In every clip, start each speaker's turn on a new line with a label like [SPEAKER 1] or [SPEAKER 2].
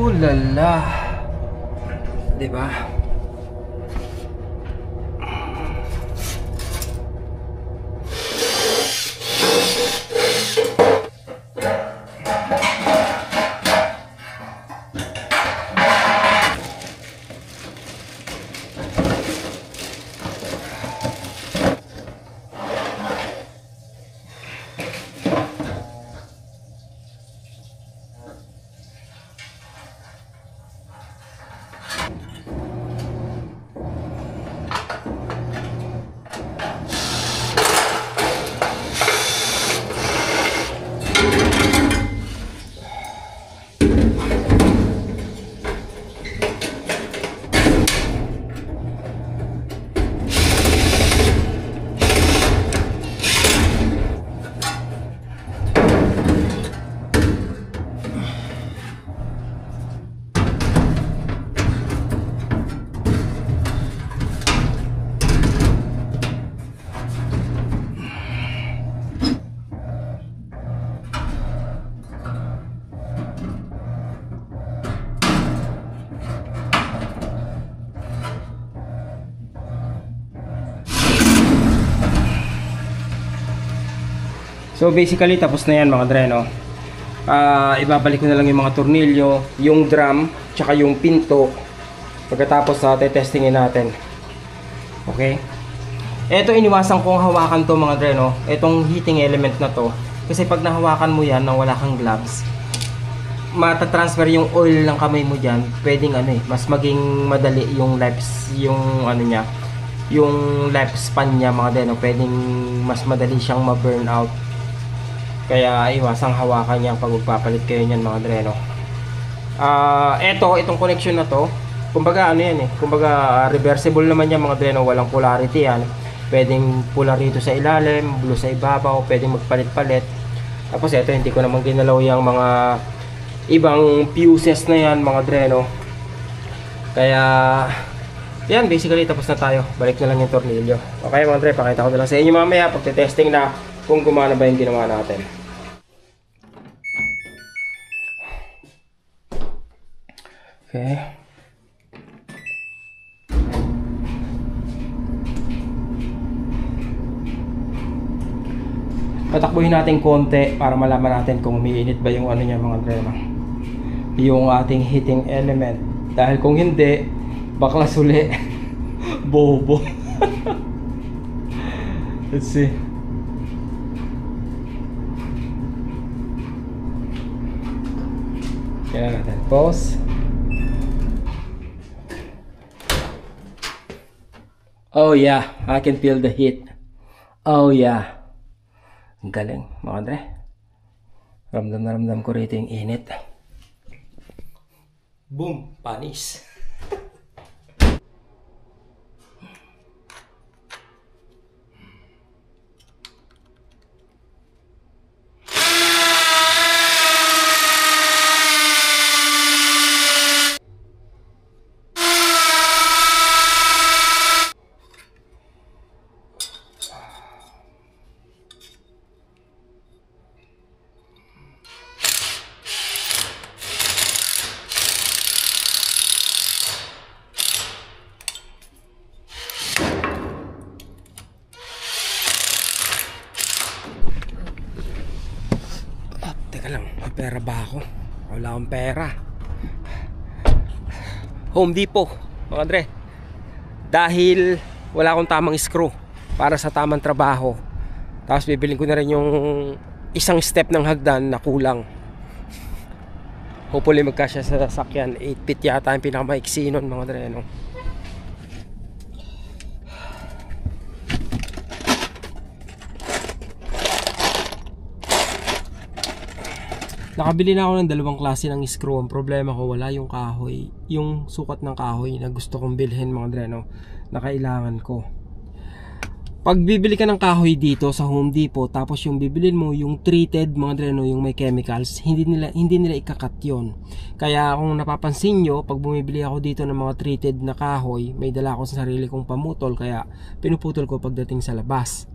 [SPEAKER 1] Ulala. Diba? So basically tapos na yan mga dre, no? Ibabalik ko na lang yung mga tornilyo, yung drum, tsaka yung pinto. Pagkatapos testingin natin. Okay? Ito iniwasan kong hawakan to mga dre, no? Itong heating element na to. Kasi pag nahawakan mo yan nang wala kang gloves, matatransfer yung oil ng kamay mo dyan. Pwedeng mas maging madali yung yung lifespan niya mga dre, no? Pwedeng mas madali siyang ma-burn out. Kaya iwasang hawakan niya pag magpapalit kayo niyan mga dre, no? Itong connection na to, kumbaga kumbaga reversible naman yan mga dre, no? Walang polarity yan. Pwedeng polar rito sa ilalim, blue sa ibabaw, pwedeng magpalit-palit. Tapos ito hindi ko naman ginalaw yung mga ibang fuses na yan mga dre, no? Kaya yan, basically tapos na tayo. Balik na lang yung tornilyo. Okay mga dre, pakita ko na lang sa inyo mamaya pagte-testing na kung gumana ba yung ginawa natin. Okay. Patakbuhin natin konti para malaman natin kung umiinit ba yung niya mga dre, yung ating heating element. Dahil kung hindi, bakla suli. Bobo. Let's see. Kaya natin pause. Oh yeah, I can feel the heat. Oh yeah. Ang galing mga dre. Ramdam na ramdam ko rito yung init. Boom, panis. Pera ba ako? Wala akong pera. Home Depot mga dre. Dahil wala akong tamang screw para sa tamang trabaho. Tapos bibilin ko na rin yung isang step ng hagdan na kulang. Hopefully magkasya sa sasakyan. 8 feet yata yung pinakamaiksi nun mga dre, no? Nakabili na ako ng dalawang klase ng screw. Ang problema ko wala yung kahoy, yung sukat ng kahoy na gusto kong bilhin mga dre, no, na kailangan ko. Pag bibili ka ng kahoy dito sa Home Depot, tapos yung bibilin mo yung treated mga dre, no, yung may chemicals, hindi nila ikakat yun. Kaya kung napapansin nyo, pag bumibili ako dito ng mga treated na kahoy, may dala ako sa sarili kong pamutol, kaya pinuputol ko pagdating sa labas.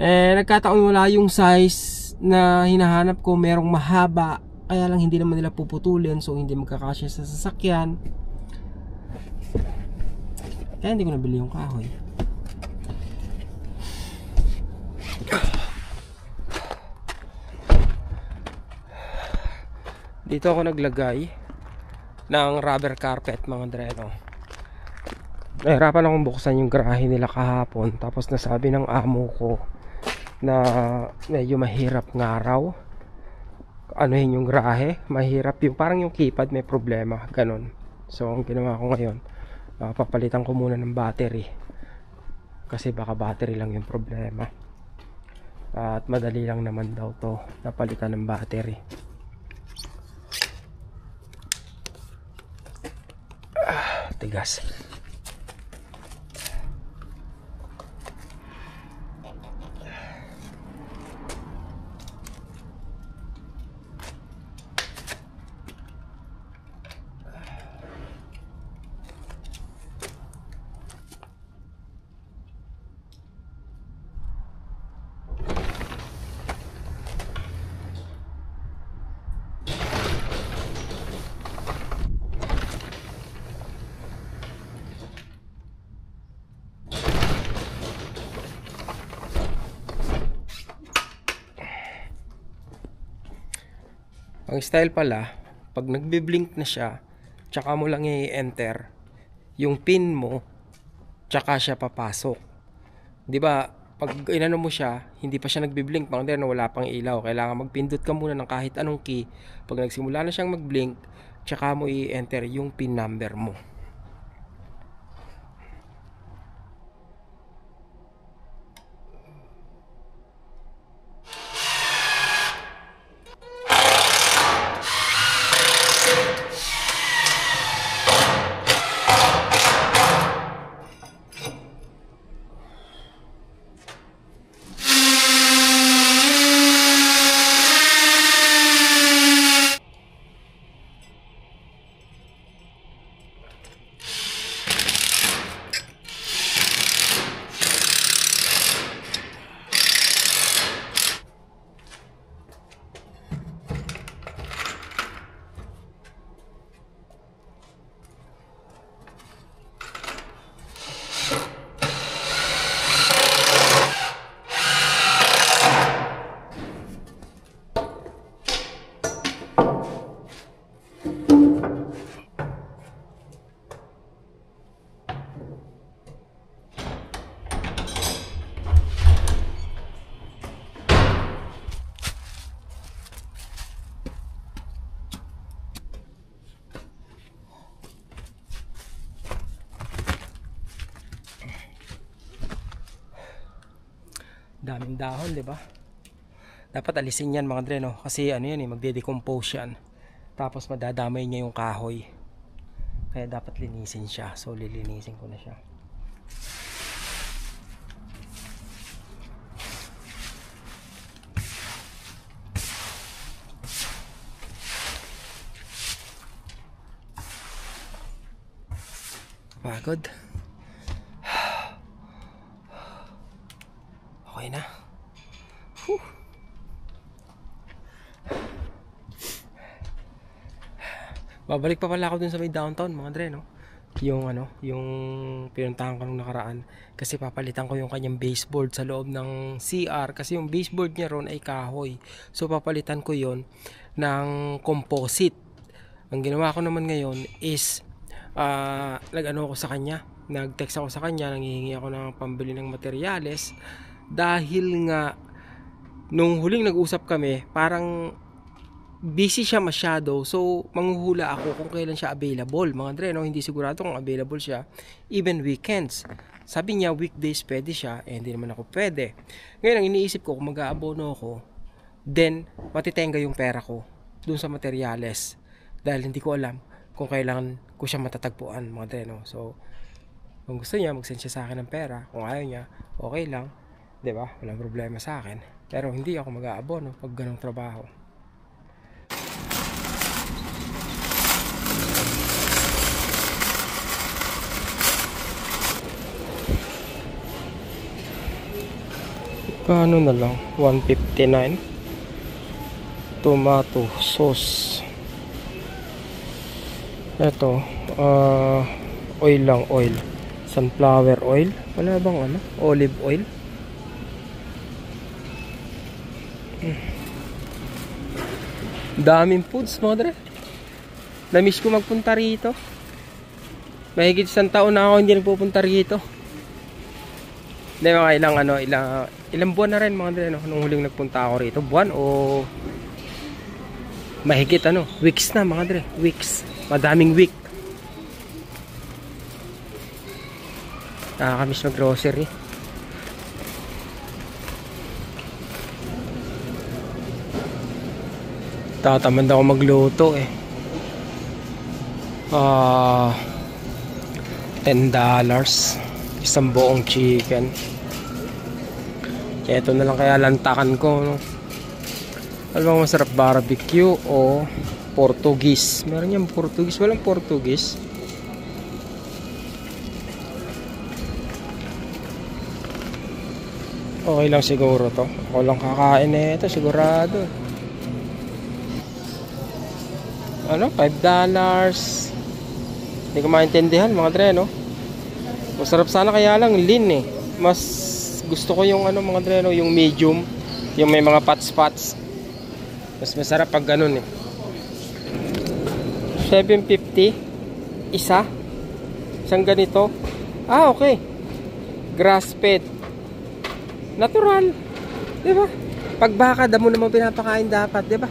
[SPEAKER 1] Nagkataon wala yung size na hinahanap ko, merong mahaba kaya lang hindi naman nila puputulin, so hindi magkakasya sa sasakyan. Kaya hindi ko nabili yung kahoy. Dito ako naglagay ng rubber carpet, mga dreno. Nahirapan akong buksan yung garahe nila kahapon, tapos nasabi ng amo ko na medyo mahirap nga raw anuhin yung garahe, mahirap yung parang yung keypad may problema, ganun. So ang ginawa ko ngayon, papalitan ko muna ng battery kasi baka battery lang yung problema, at madali lang naman daw to napalitan ng battery. Tigas. Ang style pala, pag nagbi-blink na siya, tsaka mo lang i-enter yung pin mo, tsaka siya papasok. 'Di ba? Pag inano mo siya, hindi pa siya nagbi-blink, mga dreno, wala pang ilaw. Kailangan magpindot ka muna ng kahit anong key. Pag nagsimula na siyang mag-blink, tsaka mo i-enter yung pin number mo. Daming dahon, 'di ba? Dapat alisin 'yan, mga dreno, kasi ano 'yan, magde-decompose 'yan. Tapos madadamay niya yung kahoy. Kaya dapat linisin siya. So lilinisin ko na siya. Pagod. Okay na. Babalik pa pala ako dun sa may downtown, mga dre, no? Yung yung pinuntahan ko nung nakaraan, kasi papalitan ko yung kanyang baseboard sa loob ng CR, kasi yung baseboard niya ron ay kahoy. So papalitan ko yon ng composite. Ang ginawa ko naman ngayon is nag-ano ako sa kanya, nag-text ako sa kanya, nanghihingi ako ng pambili ng materyales, dahil nga nung huling nag-usap kami, parang busy siya masyado. So manghuhula ako kung kailan siya available, mga dre, no? Hindi sigurado kung available siya even weekends. Sabi niya weekdays pwede siya, hindi naman ako pwede. Ngayon ang iniisip ko, kung mag-aabono ako, then matitenga yung pera ko dun sa materyales, dahil hindi ko alam kung kailangan ko siya matatagpuan, mga dre, no? So kung gusto niya, mag-send siya sa akin ng pera. Kung ayaw niya, okay lang, 'di ba? Walang problema sa akin. Pero hindi ako mag-aabono pag ganong trabaho. Paano na lang? 159. tomato sauce. Ito, oil lang, oil. Sunflower oil. Wala bang ano? Olive oil. Daming foods, mga dre. Na-miss ko magpunta rito. Mahigit 1 taon na ako hindi nagpupunta rito. Hindi, mga ilang buwan na rin, mga dre, no? Nung huling nagpunta ako rito. Buwan o mahigit weeks na, mga dre. Weeks. Madaming week. Nakakamiss mag-grocery. Tatamad ako magluto eh. $10 isang buong chicken. Kaya ito na lang kaya lantakan ko, no? Ano bang masarap, barbecue o Portuguese? Meron yung Portuguese, walang Portuguese. Okay lang siguro to. Ako lang kakain na ito, sigurado. $5. Hindi ko maintindihan, mga dre, no? Masarap sana, kaya lang lean eh. Mas gusto ko yung mga dre, no? Yung medium, yung may mga spots. Mas masarap pag ganun eh. $7.50 isang ganito. Okay. Grass fed, natural, diba? Pag baka, damo naman pinapakain dapat, diba?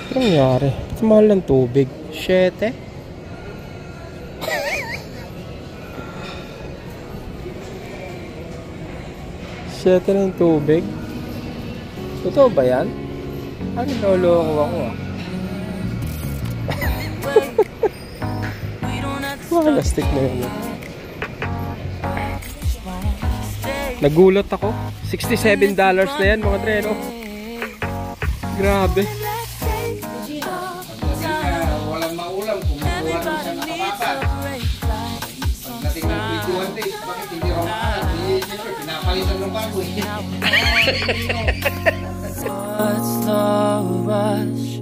[SPEAKER 1] Anong nangyari? Ito mahal ng tubig. 7? Siyete ng tubig? Totoo ba yan? Ano, naloko ako ah. Plastic na yun. Nagulat ako. $67 na yan, mga dre, no? Grabe.
[SPEAKER 2] Walang maulam, kumukuha ng isang nakapapa. Pagdating ng 21 days, bakit hindi raw makalat? Siyempre, pinapalitan ng bago. What's the rush?